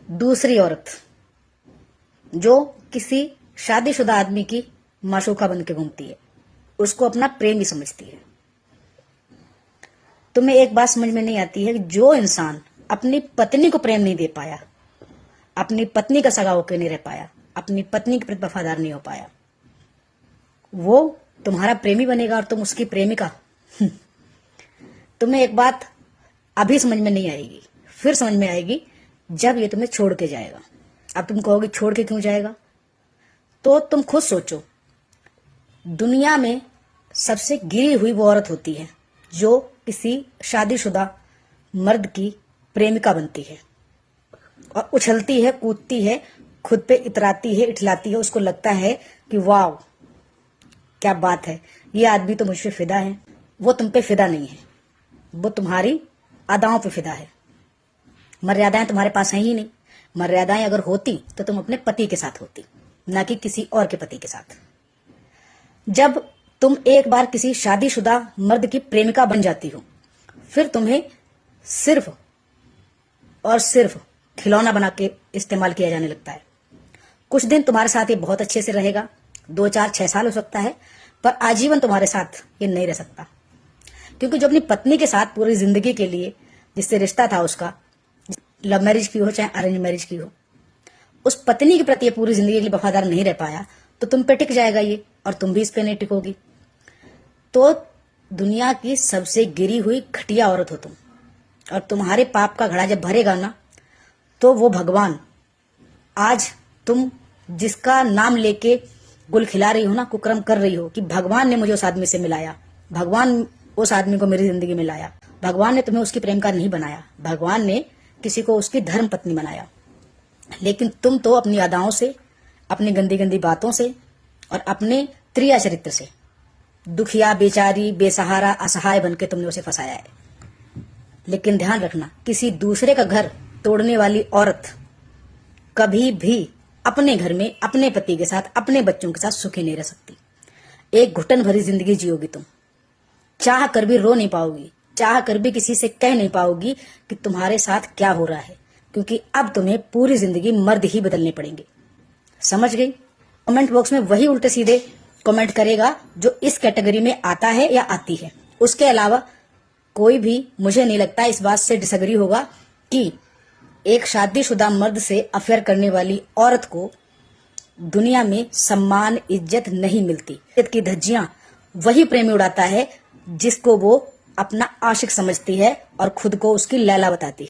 दूसरी औरत जो किसी शादीशुदा आदमी की माशूका बन के घूमती है, उसको अपना प्रेमी समझती है। तुम्हें एक बात समझ में नहीं आती है कि जो इंसान अपनी पत्नी को प्रेम नहीं दे पाया, अपनी पत्नी का सगा होकर नहीं रह पाया, अपनी पत्नी के प्रति वफादार नहीं हो पाया, वो तुम्हारा प्रेमी बनेगा और तुम उसकी प्रेमिका। तुम्हें एक बात अभी समझ में नहीं आएगी, फिर समझ में आएगी जब ये तुम्हें छोड़ के जाएगा। अब तुम कहोगे छोड़ के क्यों जाएगा? तो तुम खुद सोचो, दुनिया में सबसे गिरी हुई वो औरत होती है जो किसी शादीशुदा मर्द की प्रेमिका बनती है और उछलती है, कूदती है, खुद पे इतराती है, इठलाती है। उसको लगता है कि वाह क्या बात है, ये आदमी तो मुझ पे फिदा है। वो तुम पे फिदा नहीं है, वो तुम्हारी अदाओं पे फिदा है। मर्यादाएं तुम्हारे पास हैं ही नहीं। मर्यादाएं अगर होती तो तुम अपने पति के साथ होती, ना कि किसी और के पति के साथ। जब तुम एक बार किसी शादीशुदा मर्द की प्रेमिका बन जाती हो, फिर तुम्हें सिर्फ और सिर्फ खिलौना बना के इस्तेमाल किया जाने लगता है। कुछ दिन तुम्हारे साथ ये बहुत अच्छे से रहेगा, 2, 4, 6 साल हो सकता है, पर आजीवन तुम्हारे साथ ये नहीं रह सकता। क्योंकि जो अपनी पत्नी के साथ पूरी जिंदगी के लिए जिससे रिश्ता था उसका, लव मैरिज की हो चाहे अरेंज मैरिज की हो, उस पत्नी के प्रति पूरी जिंदगी के लिए वफादार नहीं रह पाया, तो तुम पे टिक जाएगा ये और तुम भी इस पे नहीं टिकोगी। तो दुनिया की सबसे गिरी हुई घटिया औरत हो तुम। और तुम्हारे पाप का घड़ा जब भरेगा ना, तो वो भगवान, आज तुम जिसका नाम लेके गुल खिला रही हो ना, कुकर्म कर रही हो कि भगवान ने मुझे उस आदमी से मिलाया, भगवान उस आदमी को मेरी जिंदगी में लाया, भगवान ने तुम्हें उसकी प्रेम का नहीं बनाया, भगवान ने किसी को उसकी धर्म पत्नी बनाया। लेकिन तुम तो अपनी अदाओं से, अपनी गंदी गंदी बातों से और अपने त्रिया चरित्र से दुखिया, बेचारी, बेसहारा, असहाय बनके तुमने उसे फंसाया है। लेकिन ध्यान रखना, किसी दूसरे का घर तोड़ने वाली औरत कभी भी अपने घर में अपने पति के साथ, अपने बच्चों के साथ सुखी नहीं रह सकती। एक घुटन भरी जिंदगी जियोगी तुम, चाह कर भी रो नहीं पाओगी, चाह कर भी किसी से कह नहीं पाओगी कि तुम्हारे साथ क्या हो रहा है, क्योंकि अब तुम्हें पूरी जिंदगी मर्द ही बदलने पड़ेंगे। समझ गई? कमेंट बॉक्स में वही उल्टे सीधे कमेंट करेगा जो इस कैटेगरी में आता है या आती है। उसके अलावा कोई भी, मुझे नहीं लगता, इस बात से डिसएग्री होगा कि एक शादीशुदा मर्द से अफेयर करने वाली औरत को दुनिया में सम्मान, इज्जत नहीं मिलती। इज्जत की धज्जियां वही प्रेमी उड़ाता है जिसको वो अपना आशिक समझती है और खुद को उसकी लैला बताती है।